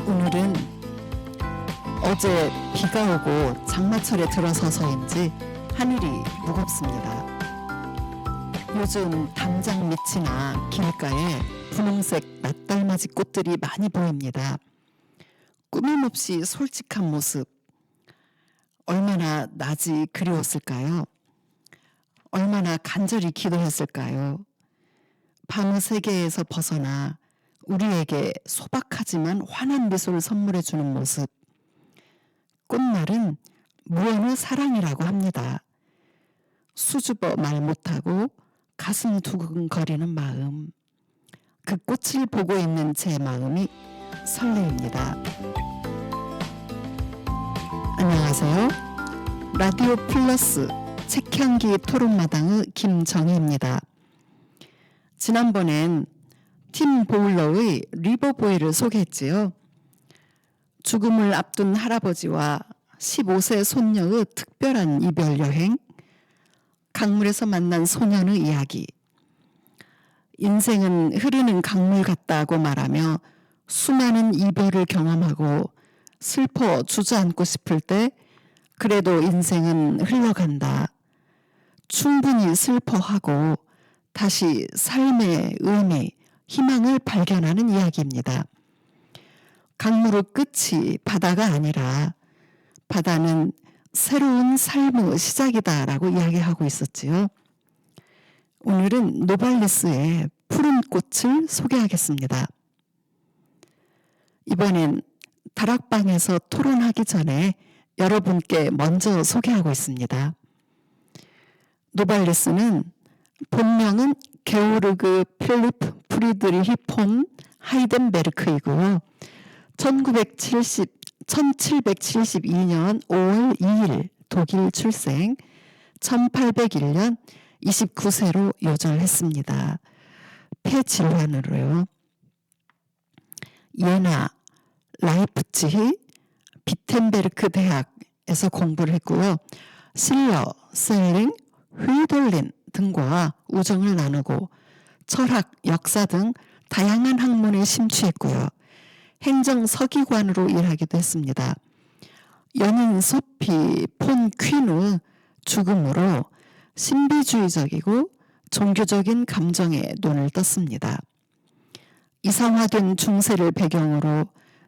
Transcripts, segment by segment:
오늘은 어제 비가 오고 장마철에 들어서서인지 하늘이 무겁습니다. 요즘 담장 밑이나 길가에 분홍색 낯달맞이 꽃들이 많이 보입니다. 꾸밈없이 솔직한 모습, 얼마나 낮이 그리웠을까요? 얼마나 간절히 기도했을까요? 밤의 세계에서 벗어나 우리에게 소박하지만 환한 미소를 선물해주는 모습. 꽃말은 무언의 사랑이라고 합니다. 수줍어 말 못하고 가슴 두근거리는 마음. 그 꽃을 보고 있는 제 마음이 설레입니다. 안녕하세요. 라디오 플러스 책향기 토론마당의 김정희입니다. 지난번엔 팀 보울러의 리버보이를 소개했지요. 죽음을 앞둔 할아버지와 15세 손녀의 특별한 이별 여행, 강물에서 만난 소년의 이야기. 인생은 흐르는 강물 같다고 말하며 수많은 이별을 경험하고 슬퍼 주저앉고 싶을 때 그래도 인생은 흘러간다. 충분히 슬퍼하고 다시 삶의 의미, 희망을 발견하는 이야기입니다. 강물의 끝이 바다가 아니라 바다는 새로운 삶의 시작이다라고 이야기하고 있었지요. 오늘은 노발리스의 푸른 꽃을 소개하겠습니다. 이번엔 다락방에서 토론하기 전에 여러분께 먼저 소개하고 있습니다. 노발리스는 본명은 게오르그 필립 프리드리히 폰 하이덴베르크이고요. 1772년 5월 2일 독일 출생, 1801년 29세로 요절했습니다. 폐질환으로요. 예나, 라이프치히, 비텐베르크 대학에서 공부를 했고요. 실러, 셀링, 휘돌린 등과 우정을 나누고 철학, 역사 등 다양한 학문에 심취했고요. 행정 서기관으로 일하기도 했습니다. 연인 소피 폰 퀸의 죽음으로 신비주의적이고 종교적인 감정에 눈을 떴습니다. 이상화된 중세를 배경으로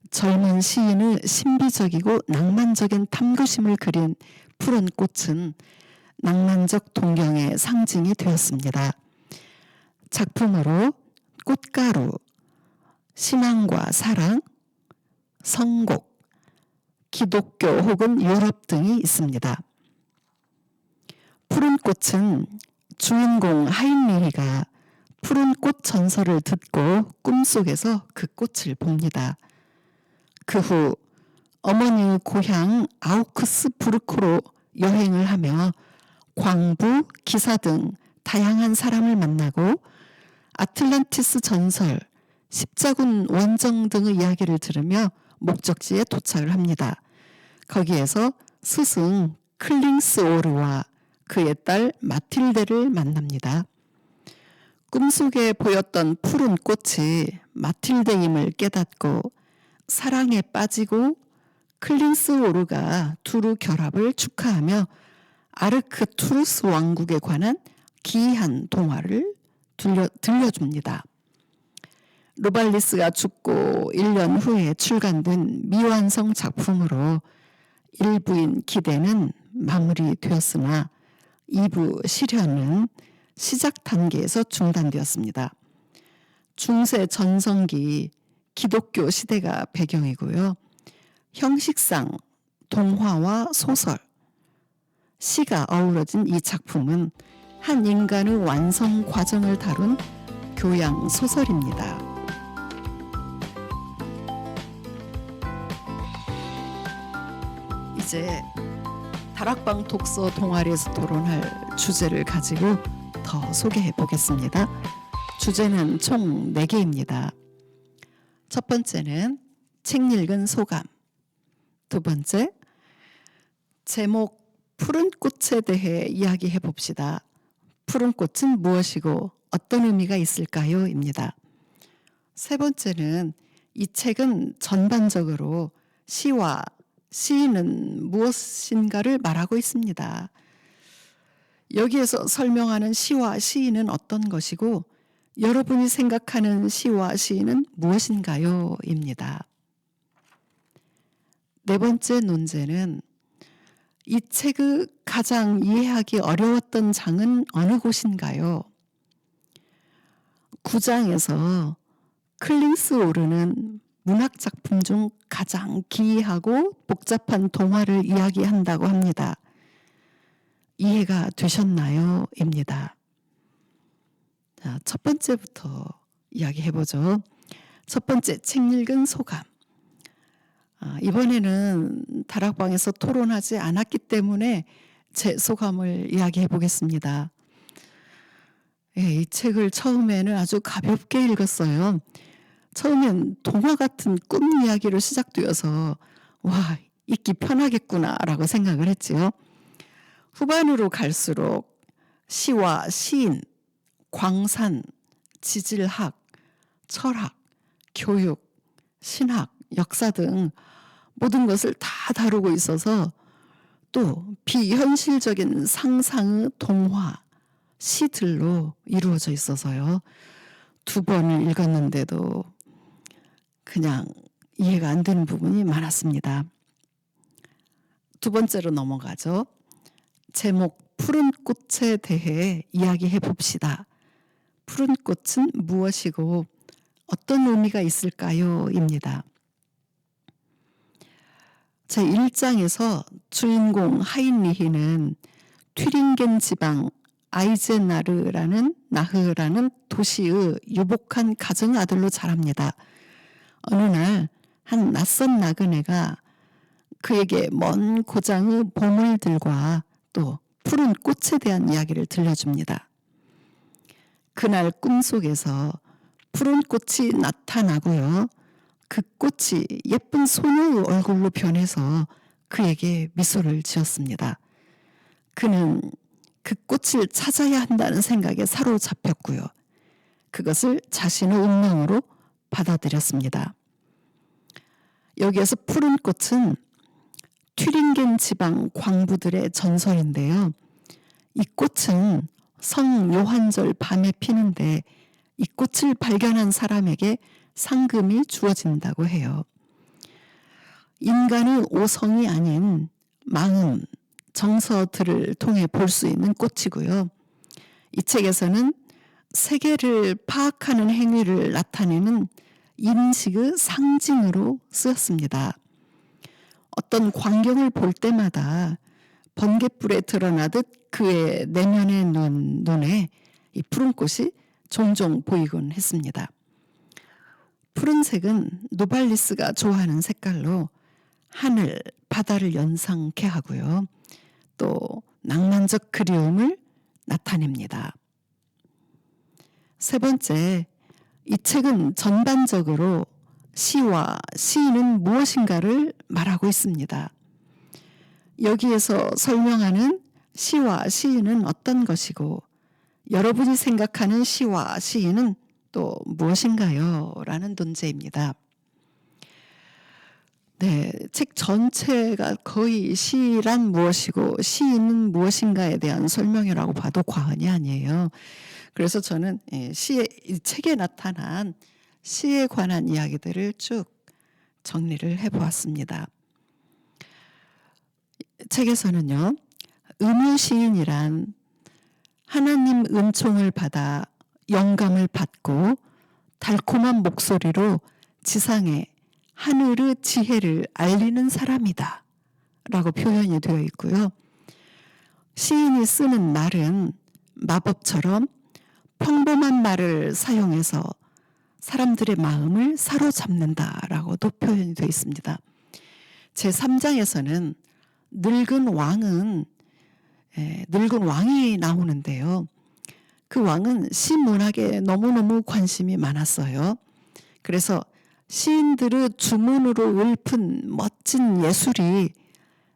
젊은 시인의 신비적이고 낭만적인 탐구심을 그린 푸른 꽃은 낭만적 동경의 상징이 되었습니다. 작품으로 꽃가루, 신앙과 사랑, 선곡, 기독교 혹은 유럽 등이 있습니다. 푸른 꽃은 주인공 하인리히가 푸른 꽃 전설을 듣고 꿈속에서 그 꽃을 봅니다. 그 후 어머니의 고향 아우크스부르크로 여행을 하며 광부, 기사 등 다양한 사람을 만나고 아틀란티스 전설, 십자군 원정 등의 이야기를 들으며 목적지에 도착을 합니다. 거기에서 스승 클링스오르와 그의 딸 마틸데를 만납니다. 꿈속에 보였던 푸른 꽃이 마틸데임을 깨닫고 사랑에 빠지고 클링스오르가 두루 결합을 축하하며 아르크투루스 왕국에 관한 기이한 동화를 들려줍니다. 노발리스가 죽고 1년 후에 출간된 미완성 작품으로 1부인 기대는 마무리되었으나 2부 실현은 시작 단계에서 중단되었습니다. 중세 전성기 기독교 시대가 배경이고요. 형식상 동화와 소설, 시가 어우러진 이 작품은 한 인간의 완성 과정을 다룬 교양 소설입니다. 이제 다락방 독서 동아리에서 토론할 주제를 가지고 더 소개해 보겠습니다. 주제는 총 4개입니다. 첫 번째는 책 읽은 소감, 두 번째 제목 푸른 꽃에 대해 이야기해 봅시다. 푸른 꽃은 무엇이고 어떤 의미가 있을까요? 입니다. 세 번째는 이 책은 전반적으로 시와 시인은 무엇인가를 말하고 있습니다. 여기에서 설명하는 시와 시인은 어떤 것이고 여러분이 생각하는 시와 시인은 무엇인가요? 입니다. 네 번째 논제는 이 책의 가장 이해하기 어려웠던 장은 어느 곳인가요? 9장에서 클링스 오르는 문학작품 중 가장 기이하고 복잡한 동화를 이야기한다고 합니다. 이해가 되셨나요? 입니다. 자, 첫 번째부터 이야기해보죠. 첫 번째, 책 읽은 소감. 이번에는 다락방에서 토론하지 않았기 때문에 제 소감을 이야기해 보겠습니다. 예, 이 책을 처음에는 아주 가볍게 읽었어요. 처음엔 동화 같은 꿈 이야기로 시작되어서 와, 읽기 편하겠구나라고 생각을 했지요. 후반으로 갈수록 시와 시인, 광산, 지질학, 철학, 교육, 신학, 역사 등 모든 것을 다 다루고 있어서 또 비현실적인 상상의 동화, 시들로 이루어져 있어서요. 2번을 읽었는데도 그냥 이해가 안 되는 부분이 많았습니다. 두 번째로 넘어가죠. 제목 푸른 꽃에 대해 이야기해 봅시다. 푸른 꽃은 무엇이고 어떤 의미가 있을까요? 입니다. 제1장에서 주인공 하인리히는 튀링겐 지방 아이젠나흐라는 도시의 유복한 가정 아들로 자랍니다. 어느 날 한 낯선 나그네가 그에게 먼 고장의 보물들과 또 푸른 꽃에 대한 이야기를 들려줍니다. 그날 꿈속에서 푸른 꽃이 나타나고요. 그 꽃이 예쁜 소녀의 얼굴로 변해서 그에게 미소를 지었습니다. 그는 그 꽃을 찾아야 한다는 생각에 사로잡혔고요. 그것을 자신의 운명으로 받아들였습니다. 여기에서 푸른 꽃은 튀링겐 지방 광부들의 전설인데요. 이 꽃은 성 요한절 밤에 피는데 이 꽃을 발견한 사람에게 상금이 주어진다고 해요. 인간의 오성이 아닌 마음, 정서들을 통해 볼 수 있는 꽃이고요. 이 책에서는 세계를 파악하는 행위를 나타내는 인식의 상징으로 쓰였습니다. 어떤 광경을 볼 때마다 번갯불에 드러나듯 그의 내면의 눈에 이 푸른 꽃이 종종 보이곤 했습니다. 푸른색은 노발리스가 좋아하는 색깔로 하늘, 바다를 연상케 하고요. 또 낭만적 그리움을 나타냅니다. 세 번째, 이 책은 전반적으로 시와 시인은 무엇인가를 말하고 있습니다. 여기에서 설명하는 시와 시인은 어떤 것이고 여러분이 생각하는 시와 시인은 또 무엇인가요? 라는 논제입니다. 네, 책 전체가 거의 시란 무엇이고 시인은 무엇인가에 대한 설명이라고 봐도 과언이 아니에요. 그래서 저는 이 책에 나타난 시에 관한 이야기들을 쭉 정리를 해보았습니다. 책에서는요, 음유시인이란 하나님 은총을 받아 영감을 받고 달콤한 목소리로 지상에 하늘의 지혜를 알리는 사람이다 라고 표현이 되어 있고요. 시인이 쓰는 말은 마법처럼 평범한 말을 사용해서 사람들의 마음을 사로잡는다라고도 표현이 되어 있습니다. 제3장에서는 늙은 왕이 나오는데요. 그 왕은 시문학에 너무너무 관심이 많았어요. 그래서 시인들의 주문으로 읊은 멋진 예술이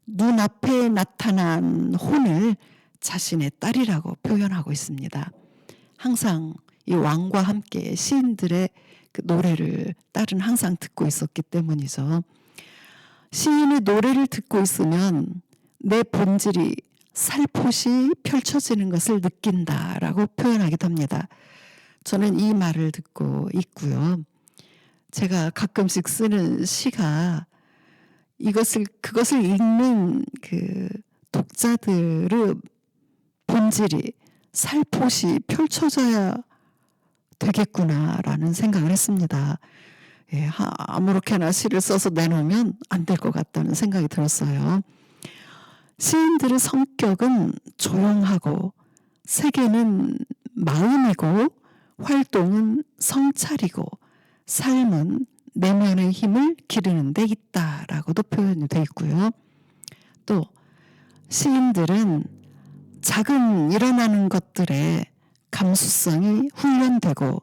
눈앞에 나타난 혼을 자신의 딸이라고 표현하고 있습니다. 항상 이 왕과 함께 시인들의 그 노래를 딸은 항상 듣고 있었기 때문이죠. 시인의 노래를 듣고 있으면 내 본질이 살포시 펼쳐지는 것을 느낀다라고 표현하기도 합니다. 저는 이 말을 듣고 있고요. 제가 가끔씩 쓰는 시가 그것을 읽는 그 독자들의 본질이 살포시 펼쳐져야 되겠구나라는 생각을 했습니다. 예, 아무렇게나 시를 써서 내놓으면 안 될 것 같다는 생각이 들었어요. 시인들의 성격은 조용하고 세계는 마음이고 활동은 성찰이고 삶은 내면의 힘을 기르는 데 있다라고도 표현이 되어 있고요. 또 시인들은 작은 일어나는 것들의 감수성이 훈련되고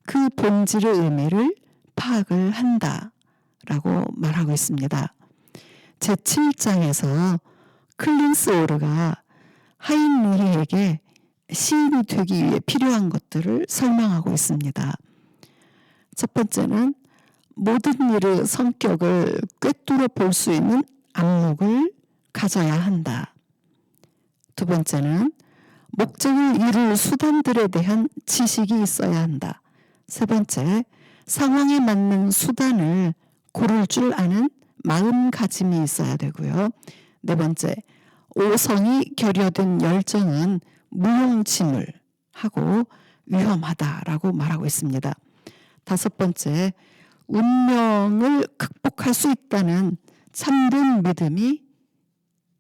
그 본질의 의미를 파악을 한다라고 말하고 있습니다. 제7장에서 클린스 오르가 하인리히에게 시인이 되기 위해 필요한 것들을 설명하고 있습니다. 첫 번째는 모든 일의 성격을 꿰뚫어 볼 수 있는 안목을 가져야 한다. 두 번째는 목적을 이룰 수단들에 대한 지식이 있어야 한다. 세 번째, 상황에 맞는 수단을 고를 줄 아는 마음가짐이 있어야 되고요. 네 번째, 오성이 결여된 열정은 무용지물하고 위험하다라고 말하고 있습니다. 다섯 번째, 운명을 극복할 수 있다는 참된 믿음이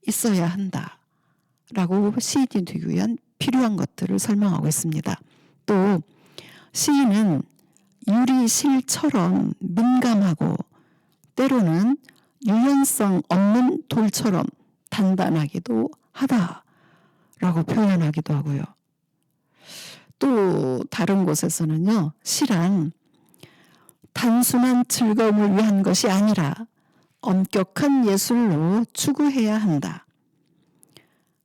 있어야 한다라고 시인이 되기 위한 필요한 것들을 설명하고 있습니다. 또 시인은 유리실처럼 민감하고 때로는 유연성 없는 돌처럼 단단하기도 하다라고 표현하기도 하고요. 또 다른 곳에서는요, 시란 단순한 즐거움을 위한 것이 아니라 엄격한 예술로 추구해야 한다.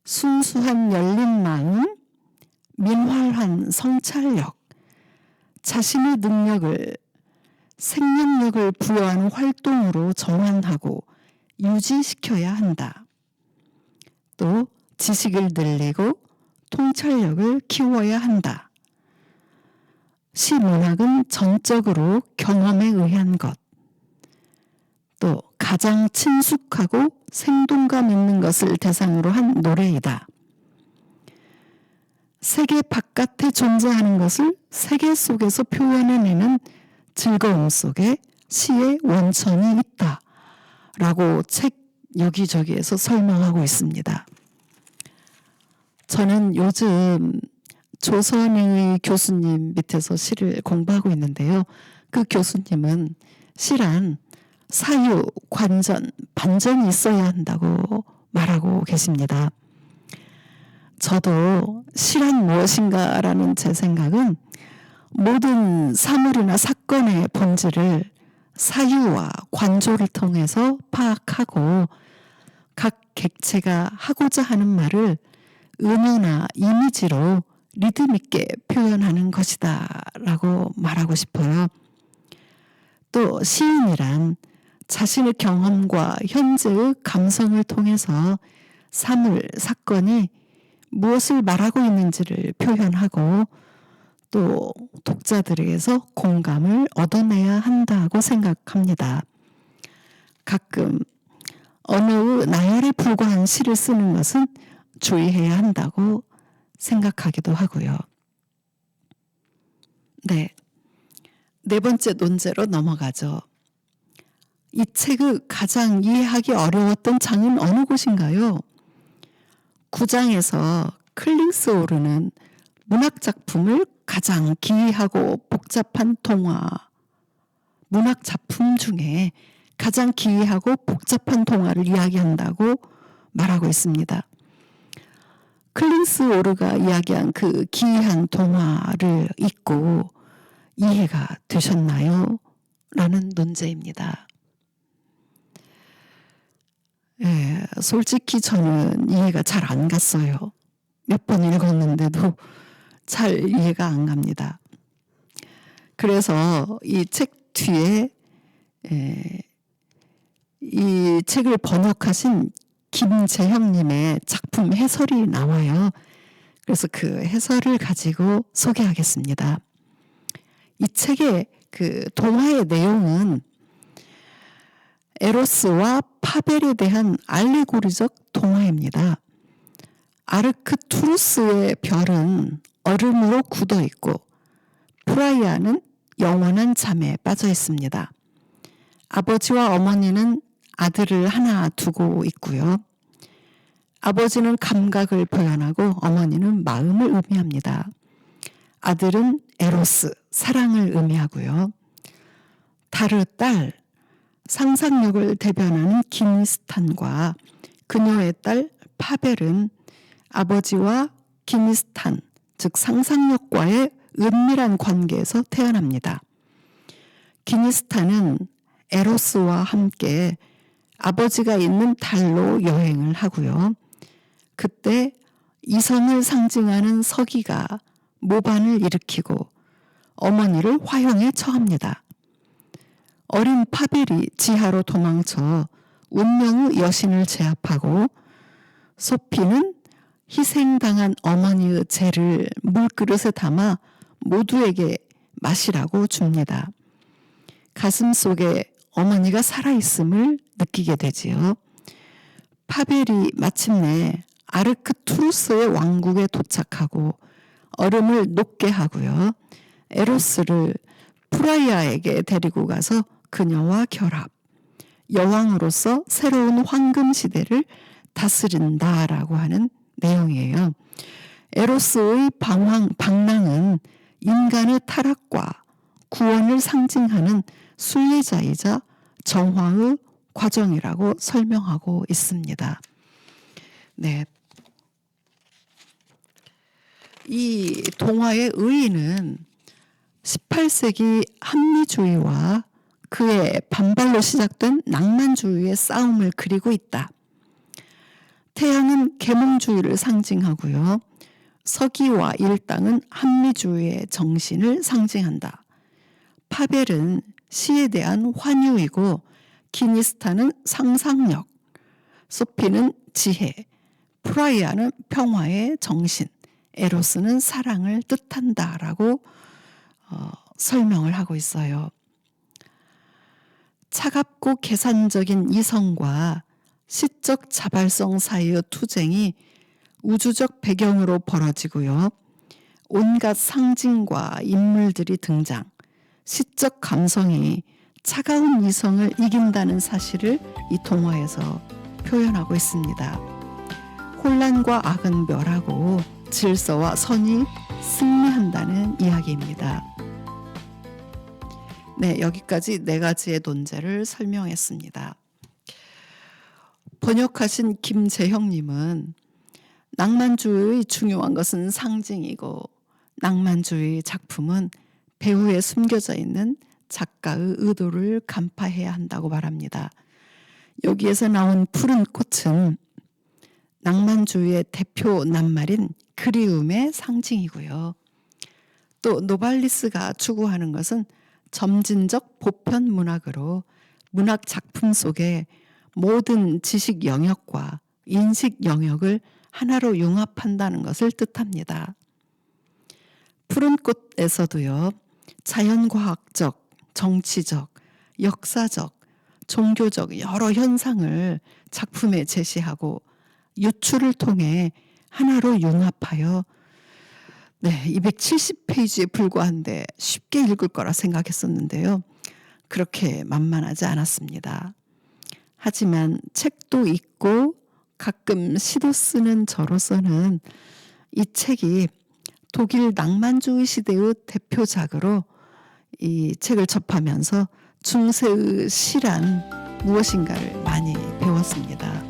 순수한 열린 마음, 민활한 성찰력, 자신의 능력을 생명력을 부여하는 활동으로 전환하고 유지시켜야 한다. 또 지식을 늘리고 통찰력을 키워야 한다. 시문학은 전적으로 경험에 의한 것, 또 가장 친숙하고 생동감 있는 것을 대상으로 한 노래이다. 세계 바깥에 존재하는 것을 세계 속에서 표현해내는 즐거움 속에 시의 원천이 있다 라고 책 여기저기에서 설명하고 있습니다. 저는 요즘 조선의 교수님 밑에서 시를 공부하고 있는데요. 그 교수님은 시란 사유, 관전, 반전이 있어야 한다고 말하고 계십니다. 저도 시란 무엇인가라는 제 생각은 모든 사물이나 사건의 본질을 사유와 관조를 통해서 파악하고 각 객체가 하고자 하는 말을 은유나 이미지로 리듬 있게 표현하는 것이다 라고 말하고 싶어요. 또 시인이란 자신의 경험과 현재의 감성을 통해서 사물, 사건이 무엇을 말하고 있는지를 표현하고 또 독자들에게서 공감을 얻어내야 한다고 생각합니다. 가끔 언어의 나열에 불과한 시를 쓰는 것은 주의해야 한다고 생각하기도 하고요. 네 번째 논제로 넘어가죠. 이 책의 가장 이해하기 어려웠던 장은 어느 곳인가요? 9장에서 클린스 오르는 문학작품을 가장 기이하고 복잡한 동화, 문학작품 중에 가장 기이하고 복잡한 동화를 이야기한다고 말하고 있습니다. 클린스 오르가 이야기한 그 기이한 동화를 읽고 이해가 되셨나요? 라는 논제입니다. 솔직히 저는 이해가 잘 안 갔어요. 몇 번 읽었는데도 잘 이해가 안 갑니다. 그래서 이 책 뒤에 이 책을 번역하신 김재형님의 작품 해설이 나와요. 그래서 그 해설을 가지고 소개하겠습니다. 이 책의 그 동화의 내용은 에로스와 파벨에 대한 알레고리적 동화입니다. 아르크투루스의 별은 얼음으로 굳어 있고 프라이아는 영원한 잠에 빠져 있습니다. 아버지와 어머니는 아들을 하나 두고 있고요. 아버지는 감각을 표현하고 어머니는 마음을 의미합니다. 아들은 에로스, 사랑을 의미하고요. 다르 딸, 상상력을 대변하는 기니스탄과 그녀의 딸 파벨은 아버지와 기니스탄, 즉 상상력과의 은밀한 관계에서 태어납니다. 기니스탄은 에로스와 함께 아버지가 있는 달로 여행을 하고요. 그때 이성을 상징하는 서기가 모반을 일으키고 어머니를 화형에 처합니다. 어린 파벨이 지하로 도망쳐 운명의 여신을 제압하고 소피는 희생당한 어머니의 죄를 물그릇에 담아 모두에게 마시라고 줍니다. 가슴 속에 어머니가 살아있음을 느끼게 되지요. 파벨이 마침내 아르크투루스의 왕국에 도착하고 얼음을 녹게 하고요. 에로스를 프라이아에게 데리고 가서 그녀와 결합, 여왕으로서 새로운 황금 시대를 다스린다라고 하는 내용이에요. 에로스의 방랑은 인간의 타락과 구원을 상징하는 순례자이자 정화의 과정이라고 설명하고 있습니다. 네. 이 동화의 의의는 18세기 합리주의와 그의 반발로 시작된 낭만주의의 싸움을 그리고 있다. 태양은 계몽주의를 상징하고요. 서기와 일당은 합리주의의 정신을 상징한다. 파벨은 시에 대한 환유이고 기니스타는 상상력, 소피는 지혜, 프라이아는 평화의 정신, 에로스는 사랑을 뜻한다라고 설명을 하고 있어요. 차갑고 계산적인 이성과 시적 자발성 사이의 투쟁이 우주적 배경으로 벌어지고요. 온갖 상징과 인물들이 등장, 시적 감성이 차가운 이성을 이긴다는 사실을 이 동화에서 표현하고 있습니다. 혼란과 악은 멸하고 질서와 선이 승리한다는 이야기입니다. 네, 여기까지 4가지의 논제를 설명했습니다. 번역하신 김재형님은 낭만주의의 중요한 것은 상징이고 낭만주의 작품은 배후에 숨겨져 있는 작가의 의도를 간파해야 한다고 말합니다. 여기에서 나온 푸른 꽃은 낭만주의의 대표 낱말인 그리움의 상징이고요. 또 노발리스가 추구하는 것은 점진적 보편 문학으로 문학 작품 속에 모든 지식 영역과 인식 영역을 하나로 융합한다는 것을 뜻합니다. 푸른 꽃에서도요, 자연과학적, 정치적, 역사적, 종교적 여러 현상을 작품에 제시하고 유추를 통해 하나로 융합하여 270페이지에 불과한데 쉽게 읽을 거라 생각했었는데요. 그렇게 만만하지 않았습니다. 하지만 책도 읽고 가끔 시도 쓰는 저로서는 이 책이 독일 낭만주의 시대의 대표작으로 이 책을 접하면서 중세의 시란 무엇인가를 많이 배웠습니다.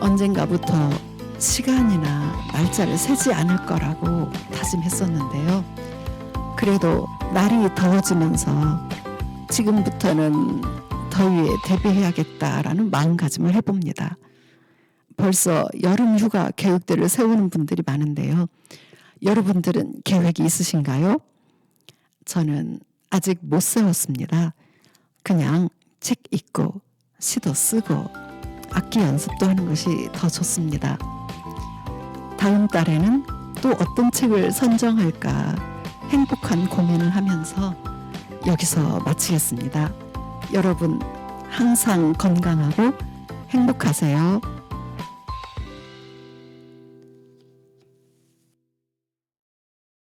언젠가부터 시간이나 날짜를 세지 않을 거라고 다짐했었는데요. 그래도 날이 더워지면서 지금부터는 더위에 대비해야겠다라는 마음가짐을 해봅니다. 벌써 여름 휴가 계획들을 세우는 분들이 많은데요. 여러분들은 계획이 있으신가요? 저는 아직 못 세웠습니다. 그냥 책 읽고 시도 쓰고 악기 연습도 하는 것이 더 좋습니다. 다음 달에는 또 어떤 책을 선정할까 행복한 고민을 하면서 여기서 마치겠습니다. 여러분 항상 건강하고 행복하세요.